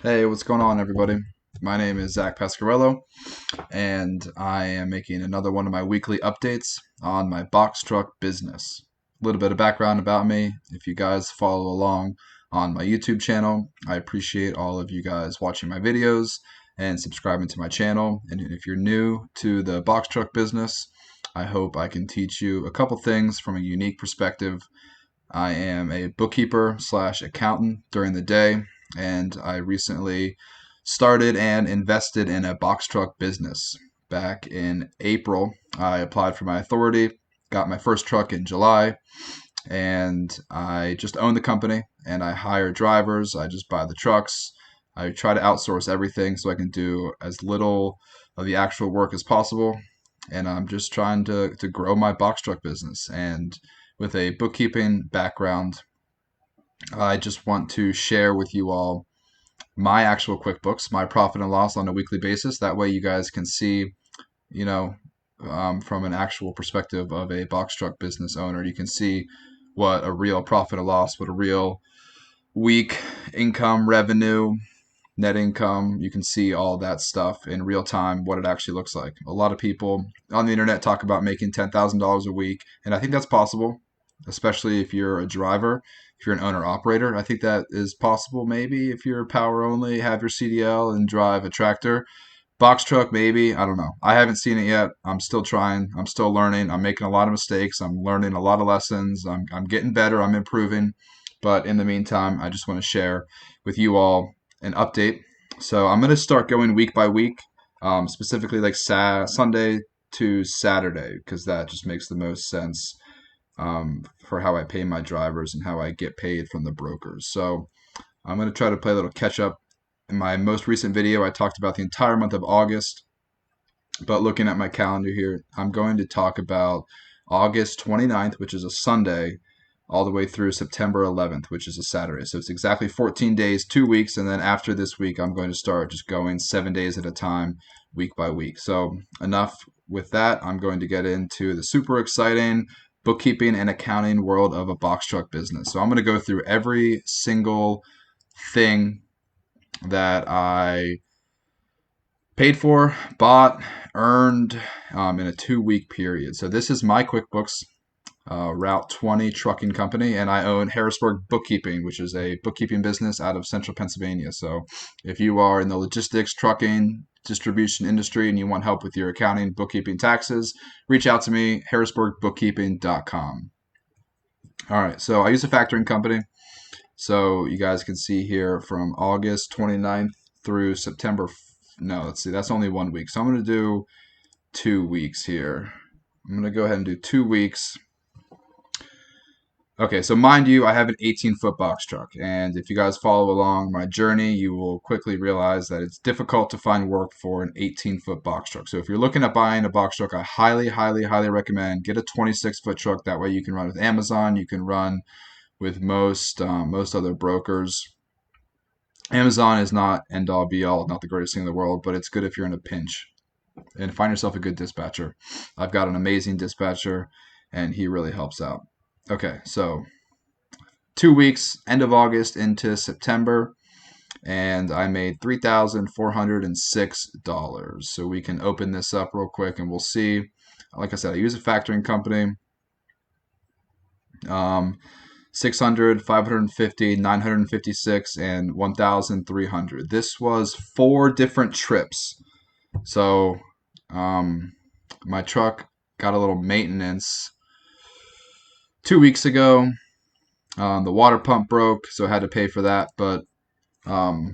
Hey, what's going on, everybody? My name is Zach Pasquarello, and I am making another one of my weekly updates on my box truck business. A little bit of background about me. If you guys follow along on my YouTube channel, I appreciate all of you guys watching my videos and subscribing to my channel. And if you're new to the box truck business, I hope I can teach you a couple things from a unique perspective. I am a bookkeeper slash accountant during the day, and I recently started and invested in a box truck business. Back in April, I applied for my authority, got my first truck in July, and I just own the company and I hire drivers. I just buy the trucks. I try to outsource everything so I can do as little of the actual work as possible. And I'm just trying to grow my box truck business. And with a bookkeeping background, I just want to share with you all my actual QuickBooks, my profit and loss on a weekly basis. That way you guys can see, you know, from an actual perspective of a box truck business owner. You can see what a real profit and loss, what a real week income, revenue, net income. You can see all that stuff in real time, what it actually looks like. A lot of people on the internet talk about making $10,000 a week, and I think that's possible, especially if you're a driver, if you're an owner operator. I think that is possible maybe if you're power only, have your CDL, and drive a tractor. Box truck, maybe. I don't know. I haven't seen it yet. I'm still trying. I'm still learning. I'm making a lot of mistakes. I'm learning a lot of lessons. I'm getting better. I'm improving. But in the meantime, I just want to share with you all an update. So I'm going to start going week by week, specifically like Sunday to Saturday, because that just makes the most sense for how I pay my drivers and how I get paid from the brokers. So I'm going to try to play a little catch up. In my most recent video, I talked about the entire month of August, but looking at my calendar here, I'm going to talk about August 29th, which is a Sunday, all the way through September 11th, which is a Saturday. So it's exactly 14 days, 2 weeks, and then after this week, I'm going to start just going 7 days at a time, week by week. So enough with that. I'm going to get into the super exciting bookkeeping and accounting world of a box truck business. So I'm going to go through every single thing that I paid for, bought, earned in a 2 week period. So this is my QuickBooks Route 20 trucking company, and I own Harrisburg Bookkeeping, which is a bookkeeping business out of central Pennsylvania. So if you are in the logistics, trucking, distribution industry and you want help with your accounting, bookkeeping, taxes, reach out to me, harrisburgbookkeeping.com. All right, so I use a factoring company. So you guys can see here from August 29th through September. No, let's see, that's only 1 week. So I'm going to do 2 weeks here. I'm going to go ahead and do 2 weeks. Okay, so mind you, I have an 18-foot box truck. And if you guys follow along my journey, you will quickly realize that it's difficult to find work for an 18-foot box truck. So if you're looking at buying a box truck, I highly, highly, highly recommend get a 26-foot truck. That way you can run with Amazon. You can run with most other brokers. Amazon is not end all be all, not the greatest thing in the world, but it's good if you're in a pinch and find yourself a good dispatcher. I've got an amazing dispatcher and he really helps out. Okay, so 2 weeks, end of August into September, and I made $3,406. So we can open this up real quick and we'll see. Like I said, I use a factoring company. 600, 550, 956, and 1,300. This was 4 different trips. So my truck got a little maintenance 2 weeks ago. The water pump broke, so I had to pay for that. But I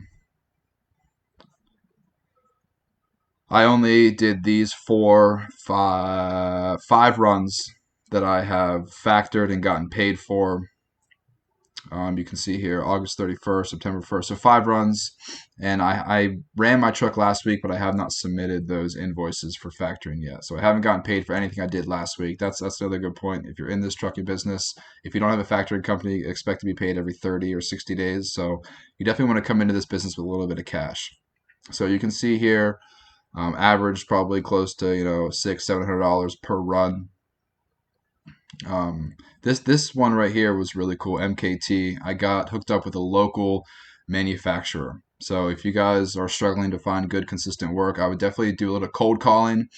only did these five runs that I have factored and gotten paid for. You can see here August 31st, September 1st. So 5 runs. And I ran my truck last week, but I have not submitted those invoices for factoring yet. So I haven't gotten paid for anything I did last week. That's another good point. If you're in this trucking business, if you don't have a factoring company, expect to be paid every 30 or 60 days. So you definitely want to come into this business with a little bit of cash. So you can see here, average probably close to $600-700 per run. This one right here was really cool. MKT. I got hooked up with a local manufacturer. So if you guys are struggling to find good, consistent work, I would definitely do a little cold calling.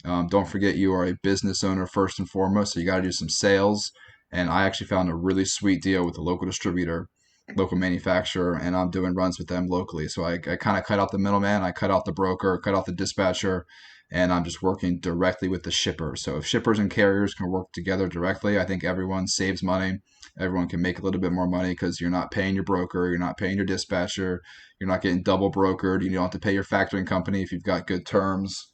Don't forget you are a business owner first and foremost, so you got to do some sales. And I actually found a really sweet deal with a local distributor, local manufacturer, and I'm doing runs with them locally. So I kind of cut out the middleman, I cut out the broker, cut out the dispatcher, and I'm just working directly with the shipper. So if shippers and carriers can work together directly, I think everyone saves money. Everyone can make a little bit more money because you're not paying your broker, you're not paying your dispatcher, you're not getting double brokered. You don't have to pay your factoring company if you've got good terms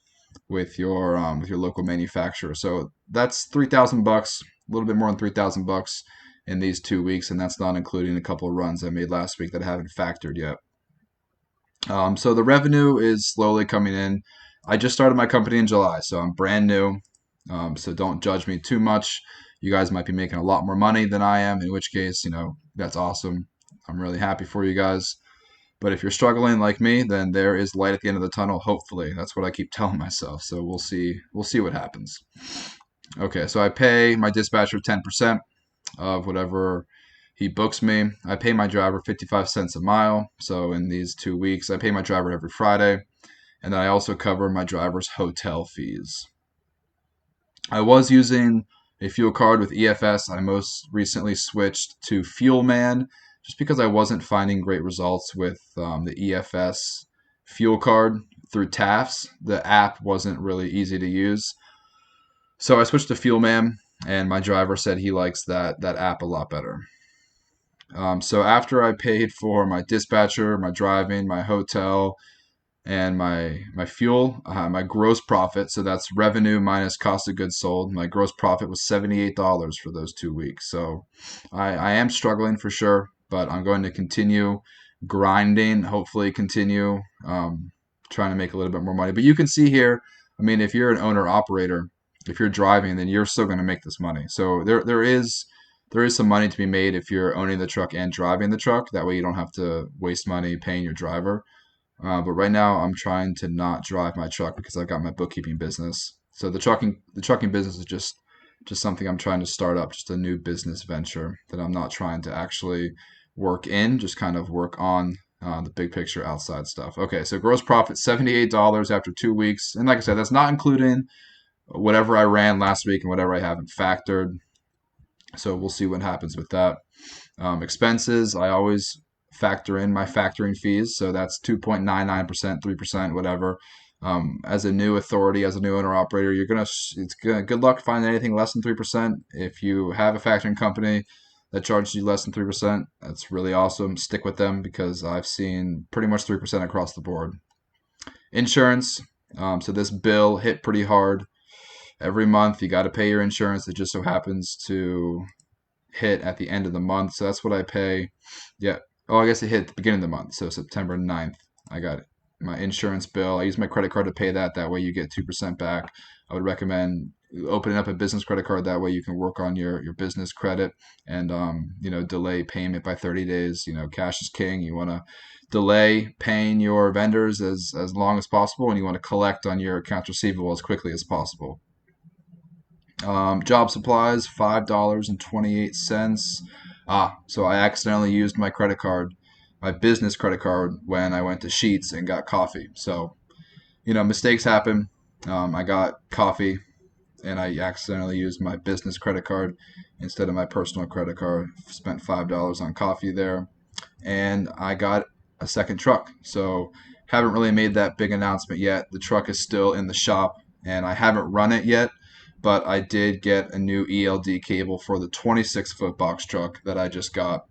with your local manufacturer. So that's $3,000, a little bit more than $3,000 in these 2 weeks, and that's not including a couple of runs I made last week that I haven't factored yet. So the revenue is slowly coming in. I just started my company in July, so I'm brand new. So don't judge me too much. You guys might be making a lot more money than I am, in which case, that's awesome. I'm really happy for you guys. But if you're struggling like me, then there is light at the end of the tunnel, hopefully. That's what I keep telling myself. So we'll see. We'll see what happens. Okay, so I pay my dispatcher 10% of whatever he books me. I pay my driver 55 cents a mile. So in these 2 weeks, I pay my driver every Friday. And then I also cover my driver's hotel fees. I was using a fuel card with EFS. I most recently switched to Fuelman just because I wasn't finding great results with the EFS fuel card through TAFs. The app wasn't really easy to use. So I switched to Fuelman, and my driver said he likes that app a lot better. So after I paid for my dispatcher, my driving, my hotel, and my fuel, my gross profit, so that's revenue minus cost of goods sold, my gross profit was $78 for those 2 weeks. So I am struggling for sure, but I'm going to continue grinding, hopefully continue trying to make a little bit more money. But you can see here, I mean, if you're an owner operator, if you're driving, then you're still going to make this money. So there is some money to be made if you're owning the truck and driving the truck. That way you don't have to waste money paying your driver. But right now, I'm trying to not drive my truck because I've got my bookkeeping business. So the trucking business is just something I'm trying to start up, just a new business venture that I'm not trying to actually work in, just kind of work on the big picture outside stuff. Okay, so gross profit $78 after 2 weeks, and like I said, that's not including whatever I ran last week and whatever I haven't factored. So we'll see what happens with that. Expenses, I always factor in my factoring fees. So that's 2.99%, 3%, whatever. As a new authority, as a new owner operator, good luck finding anything less than 3%. If you have a factoring company that charges you less than 3%, that's really awesome. Stick with them because I've seen pretty much 3% across the board. Insurance. So this bill hit pretty hard. Every month you got to pay your insurance. It just so happens to hit at the end of the month. So that's what I pay. Yeah. Oh, I guess it hit at the beginning of the month. So September 9th, I got my insurance bill. I use my credit card to pay that. That way you get 2% back. I would recommend opening up a business credit card. That way you can work on your business credit and, delay payment by 30 days. Cash is king. You want to delay paying your vendors as long as possible, and you want to collect on your accounts receivable as quickly as possible. Job supplies, $5.28. So I accidentally used my credit card, my business credit card, when I went to Sheets and got coffee. So, mistakes happen. I got coffee and I accidentally used my business credit card instead of my personal credit card. Spent $5 on coffee there. And I got a second truck. So, haven't really made that big announcement yet. The truck is still in the shop and I haven't run it yet. But I did get a new ELD cable for the 26-foot box truck that I just got.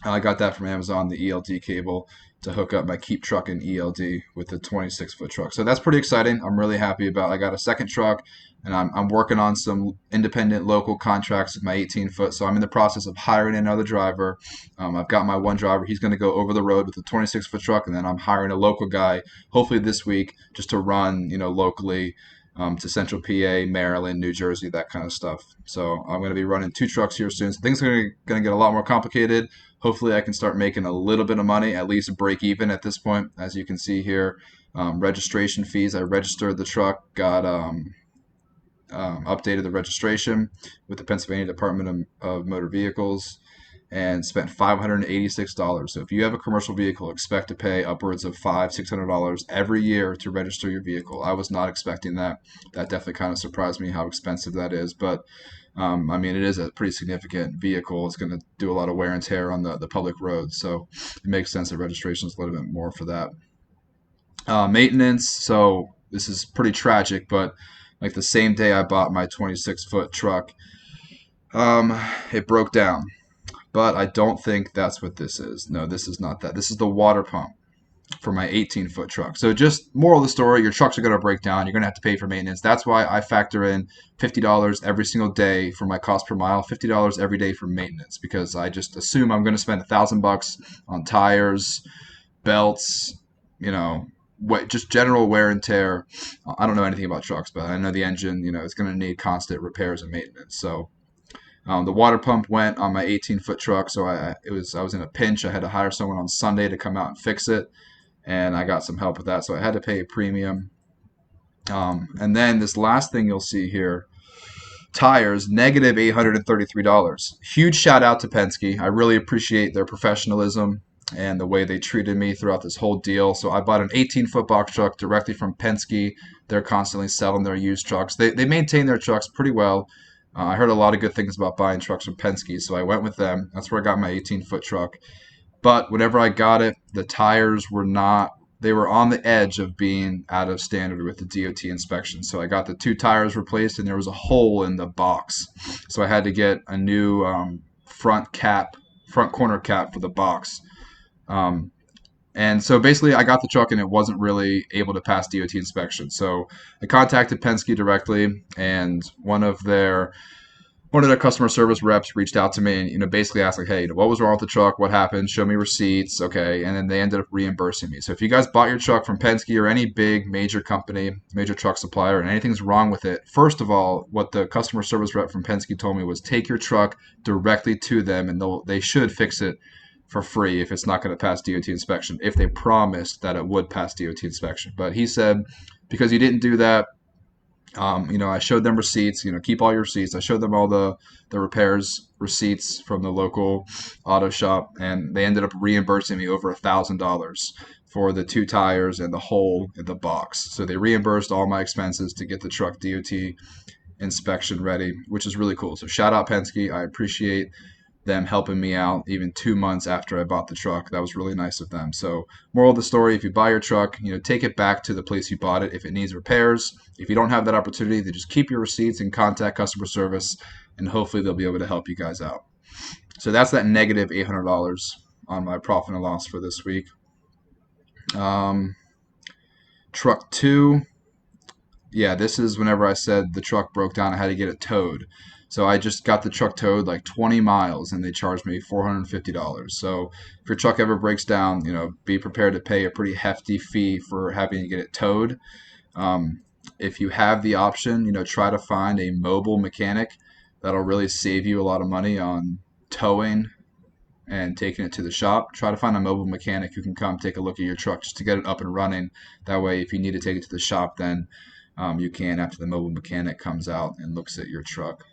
I got that from Amazon, the ELD cable to hook up my Keep Truck and ELD with the 26-foot truck. So that's pretty exciting. I'm really happy about. I got a second truck, and I'm working on some independent local contracts with my 18-foot. So I'm in the process of hiring another driver. I've got my one driver. He's going to go over the road with the 26-foot truck, and then I'm hiring a local guy, hopefully this week, just to run, locally. To Central PA, Maryland, New Jersey, that kind of stuff. So I'm going to be running 2 trucks here soon. So things are going to get a lot more complicated. Hopefully I can start making a little bit of money, at least break even at this point. As you can see here, registration fees. I registered the truck, got updated the registration with the Pennsylvania Department of Motor Vehicles. and spent $586. So if you have a commercial vehicle, expect to pay upwards of $500-$600 every year to register your vehicle. I was not expecting that. That definitely kind of surprised me how expensive that is. But I mean, it is a pretty significant vehicle. It's going to do a lot of wear and tear on the public roads. So it makes sense that registration is a little bit more for that. Maintenance. So this is pretty tragic, but like the same day I bought my 26-foot truck, it broke down. But I don't think that's what this is. No, this is not that. This is the water pump for my 18-foot truck. So just moral of the story, your trucks are going to break down. You're going to have to pay for maintenance. That's why I factor in $50 every single day for my cost per mile, $50 every day for maintenance, because I just assume I'm going to spend $1,000 on tires, belts, just general wear and tear. I don't know anything about trucks, but I know the engine, it's going to need constant repairs and maintenance. So the water pump went on my 18-foot truck, so I was in a pinch. I had to hire someone on Sunday to come out and fix it, and I got some help with that, so I had to pay a premium. And then this last thing you'll see here, tires, negative $833. Huge shout out to Penske. I really appreciate their professionalism and the way they treated me throughout this whole deal. So I bought an 18-foot box truck directly from Penske. They're constantly selling their used trucks. They maintain their trucks pretty well. I heard a lot of good things about buying trucks from Penske, so I went with them. That's where I got my 18-foot truck. But whenever I got it, the tires were not, they were on the edge of being out of standard with the DOT inspection. So I got the 2 tires replaced, and there was a hole in the box. So I had to get a new front corner cap for the box. And so basically I got the truck and it wasn't really able to pass DOT inspection. So I contacted Penske directly, and one of their customer service reps reached out to me and basically asked like, hey, what was wrong with the truck? What happened? Show me receipts. Okay. And then they ended up reimbursing me. So if you guys bought your truck from Penske or any big major company, major truck supplier, and anything's wrong with it, first of all, what the customer service rep from Penske told me was take your truck directly to them and they should fix it for free if it's not going to pass DOT inspection, if they promised that it would pass DOT inspection. But he said, because you didn't do that, I showed them receipts, keep all your receipts. I showed them all the repairs receipts from the local auto shop, and they ended up reimbursing me over $1,000 for the 2 tires and the hole in the box. So they reimbursed all my expenses to get the truck DOT inspection ready, which is really cool. So shout out Penske. I appreciate them helping me out even 2 months after I bought the truck. That was really nice of them. So moral of the story, if you buy your truck, take it back to the place you bought it if it needs repairs. If you don't have that opportunity, then just keep your receipts and contact customer service, and hopefully they'll be able to help you guys out. So that's that negative $800 on my profit and loss for this week. Truck 2. Yeah, this is whenever I said the truck broke down, I had to get it towed. So I just got the truck towed like 20 miles and they charged me $450. So if your truck ever breaks down, be prepared to pay a pretty hefty fee for having to get it towed. If you have the option, try to find a mobile mechanic. That'll really save you a lot of money on towing and taking it to the shop. Try to find a mobile mechanic who can come take a look at your truck just to get it up and running. That way, if you need to take it to the shop, then you can after the mobile mechanic comes out and looks at your truck.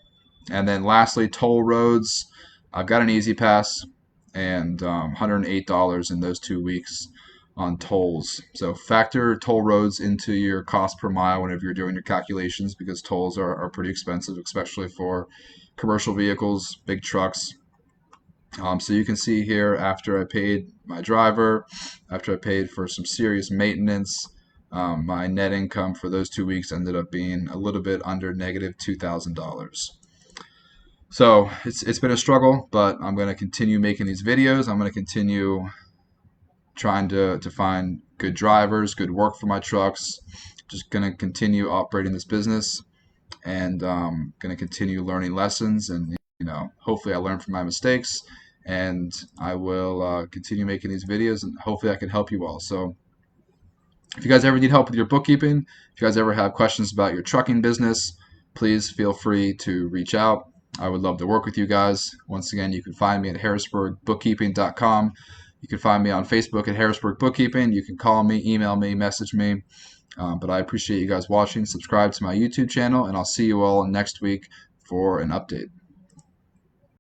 And then lastly, toll roads. I've got an Easy Pass and $108 in those 2 weeks on tolls. So factor toll roads into your cost per mile whenever you're doing your calculations, because tolls are pretty expensive, especially for commercial vehicles, big trucks. So you can see here, after I paid my driver, after I paid for some serious maintenance, my net income for those 2 weeks ended up being a little bit under negative $2,000. So it's been a struggle, but I'm going to continue making these videos. I'm going to continue trying to find good drivers, good work for my trucks. Just going to continue operating this business, and going to continue learning lessons. And hopefully I learn from my mistakes, and I will continue making these videos, and hopefully I can help you all. So if you guys ever need help with your bookkeeping, if you guys ever have questions about your trucking business, please feel free to reach out. I would love to work with you guys. Once again, you can find me at harrisburgbookkeeping.com. You can find me on Facebook at Harrisburg Bookkeeping. You can call me, email me, message me. But I appreciate you guys watching. Subscribe to my YouTube channel, and I'll see you all next week for an update.